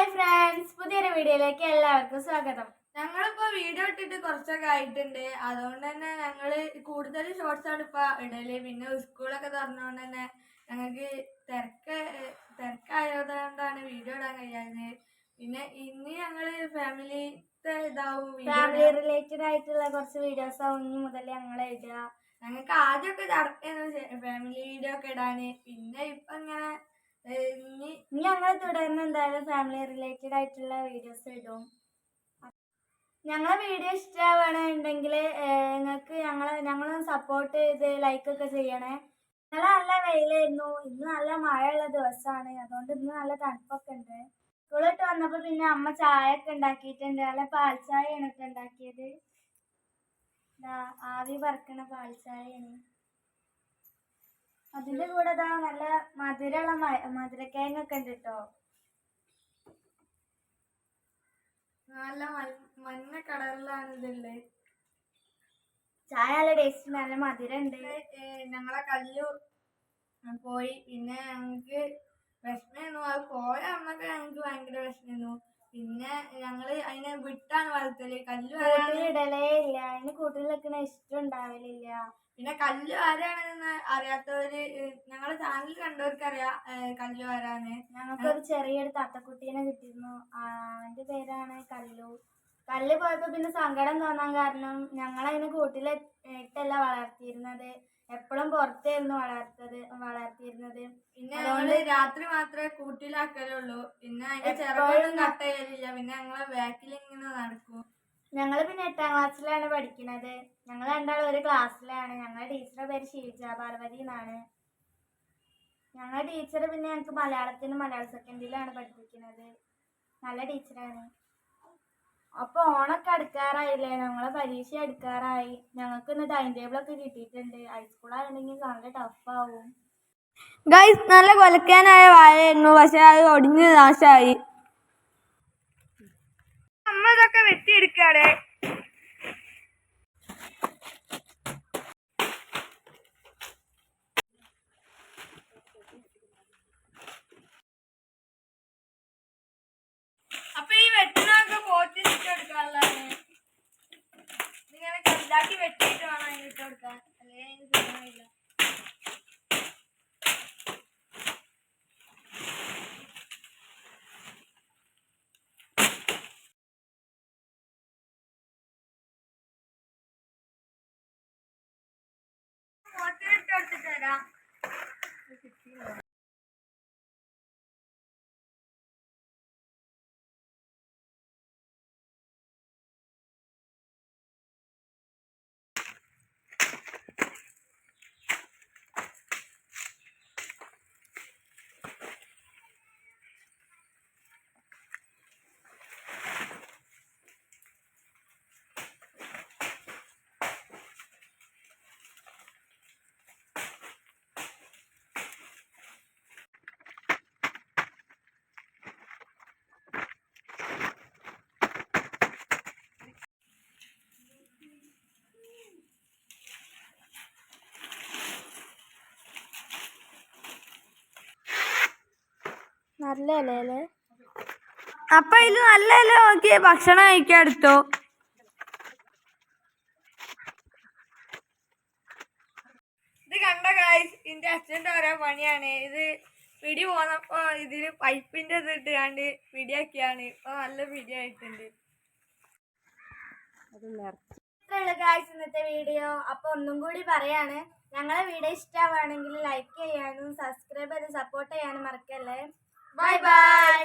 Hi friends, പുതിയൊരു വീഡിയോയിലേക്ക് എല്ലാവർക്കും സ്വാഗതം. ഞങ്ങളിപ്പോ വീഡിയോ ഇട്ടിട്ട് കുറച്ചൊക്കെ ആയിട്ടുണ്ട്. അതുകൊണ്ട് തന്നെ ഞങ്ങള് കൂടുതൽ ഷോർട്സ് ആണ് ഇപ്പൊ ഇടല്. പിന്നെ സ്കൂളൊക്കെ തുറന്നുകൊണ്ട് തന്നെ ഞങ്ങൾക്ക് തിരക്കായതുകൊണ്ടാണ് വീഡിയോ ഇടാൻ കഴിയാഞ്ഞത്. പിന്നെ ഇന്ന് ഞങ്ങള് ഫാമിലി റിലേറ്റഡ് ആയിട്ടുള്ള കുറച്ച് വീഡിയോസ് ആവും ഇനി മുതൽ ഞങ്ങൾ ഇടുക. ഞങ്ങൾക്ക് ആദ്യമൊക്കെ ചടക്കായിരുന്നു ഫാമിലി വീഡിയോ ഒക്കെ ഇടാന്. പിന്നെ ഇപ്പൊ ഇങ്ങനെ ഇനി ഞങ്ങൾ തുടർന്ന് എന്തായാലും ഫാമിലി റിലേറ്റഡ് ആയിട്ടുള്ള വീഡിയോസ് ഇടും. ഞങ്ങളെ വീഡിയോ ഇഷ്ടമാവുകയാണെന്നുണ്ടെങ്കിൽ നിങ്ങൾക്ക് ഞങ്ങളൊന്ന് സപ്പോർട്ട് ചെയ്ത് ലൈക്കൊക്കെ ചെയ്യണേ. ഇന്നലെ നല്ല വെയിലായിരുന്നു, ഇന്ന് നല്ല മഴയുള്ള ദിവസമാണ്. അതുകൊണ്ട് ഇന്ന് നല്ല തണുപ്പൊക്കെ ഉണ്ട്. സ്കൂളിട്ട് വന്നപ്പോൾ പിന്നെ അമ്മ ചായ ഒക്കെ ഉണ്ടാക്കിയിട്ടുണ്ട്. നല്ല പാൽ ചായയാണ് ഒക്കെ ഉണ്ടാക്കിയത്. ആവി പറക്കണ പാൽ ചായയാണ്. അതിന്റെ കൂടെ നല്ല മധുരമുള്ള മധുരക്കിഴങ്ങൊക്കെ ഉണ്ട് കേട്ടോ. നല്ല മഞ്ഞ കളറിലാണ് ഇതുള്ളത്. ചായ നല്ല ടേസ്റ്റ്, നല്ല മധുരം ഉണ്ട്. ഞങ്ങളെ കല്ലു പോയി. പിന്നെ ഞങ്ങക്ക് വിഷമായിരുന്നു. അത് പോയ അമ്മക്ക് ഞങ്ങക്ക് ഭയങ്കര വിഷമായിരുന്നു. പിന്നെ ഞങ്ങള് അതിനെ വിട്ടാണ് വളർത്തല്. ഇടലേ ഇല്ല, അതിന് കൂട്ടിൽ വെക്കണ ഇഷ്ടം ഉണ്ടാവലില്ല. പിന്നെ കല്ലു ആരാണെന്ന് അറിയാത്തവര് ഞങ്ങളുടെ ചാനൽ കണ്ടവർക്ക് അറിയാം കല്ലു ആരാണ്. ഞങ്ങൾക്കൊരു ചെറിയൊരു തത്തക്കുട്ടീനെ കിട്ടിയിരുന്നു. അവന്റെ പേരാണ് കല്ലു. കല്ല് പോയപ്പോ പിന്നെ സങ്കടം തോന്നാൻ കാരണം ഞങ്ങളതിന് കൂട്ടിലിട്ടല്ല വളർത്തിയിരുന്നത്, എപ്പോഴും പുറത്തായിരുന്നു വളർത്തിയിരുന്നത്. പിന്നെ ഞങ്ങള് രാത്രി മാത്രമേ കൂട്ടിലാക്കലുള്ളൂ. പിന്നെ അതിന്റെ ചിറകൊന്നും കട്ട് ചെയ്യലില്ല. പിന്നെ ഞങ്ങളെ ബാക്കിൽ ഇങ്ങനെ നടക്കും. ഞങ്ങൾ പിന്നെ 8ാം ക്ലാസ്സിലാണ് പഠിക്കുന്നത്. ഞങ്ങൾ രണ്ടാളും ഒരു ക്ലാസ്സിലാണ്. ഞങ്ങളുടെ ടീച്ചറുടെ പേര് ഷീജ പാർവതി എന്നാണ്. ഞങ്ങളുടെ ടീച്ചർ പിന്നെ ഞങ്ങൾക്ക് മലയാള സെക്കൻഡിലാണ് പഠിപ്പിക്കുന്നത്. നല്ല ടീച്ചറാണ്. അപ്പൊ ഓണൊക്കെ അടുക്കാറായില്ലേ, ഞങ്ങളെ പരീക്ഷ അടുക്കാറായി. ഞങ്ങൾക്ക് ഇന്ന് ടൈം ടേബിളൊക്കെ കിട്ടിയിട്ടുണ്ട്. ഹൈസ്കൂളായിട്ടുണ്ടെങ്കിൽ നല്ല ടഫാവും. ഗൈസ്, നല്ല കൊലക്കാനായ വാഴയായിരുന്നു, പക്ഷെ അത് ഒടിഞ്ഞ് നാശമായി. അമ്മ ഇതൊക്കെ വെട്ടിയെടുക്കാണ്. അപ്പൊ ഈ വെട്ടിനൊക്കെ പോറ്റിട്ടെടുക്കാനുള്ളതാണ്. ഇങ്ങനെ ചെറുതാക്കി വെട്ടിയിട്ട് വേണം അതിന് ഇട്ടെടുക്കാൻ, അല്ലെങ്കിൽ അതിന് തിന്നാനില്ല. പോറ്റിട്ടെടുത്തിട്ട് തരാം. നല്ല ഇലല്ലേ? അപ്പൊ ഇത് നല്ല ഇല നോക്കി ഭക്ഷണം കഴിക്കാൻ എടുത്തോ. ഇത് കണ്ട ഗൈസ്, ഇതിന്റെ അച്ഛൻ്റെ ഓരോ പണിയാണ്. ഇത് പിടി പോന്നപ്പോ ഇതിന് പൈപ്പിന്റെ ഇത് ഇട്ടാണ്ട് പിടിയാക്കിയാണ്. ഇപ്പൊ നല്ല പിടിയായിട്ടുണ്ട്. ഇന്നത്തെ വീഡിയോ. അപ്പൊ ഒന്നും കൂടി പറയാണ്, ഞങ്ങളെ വീഡിയോ ഇഷ്ടമാവുകയാണെങ്കിൽ ലൈക്ക് ചെയ്യാനും സബ്സ്ക്രൈബ് ചെയ്ത് സപ്പോർട്ട് ചെയ്യാനും മറക്കല്ലേ. Bye bye.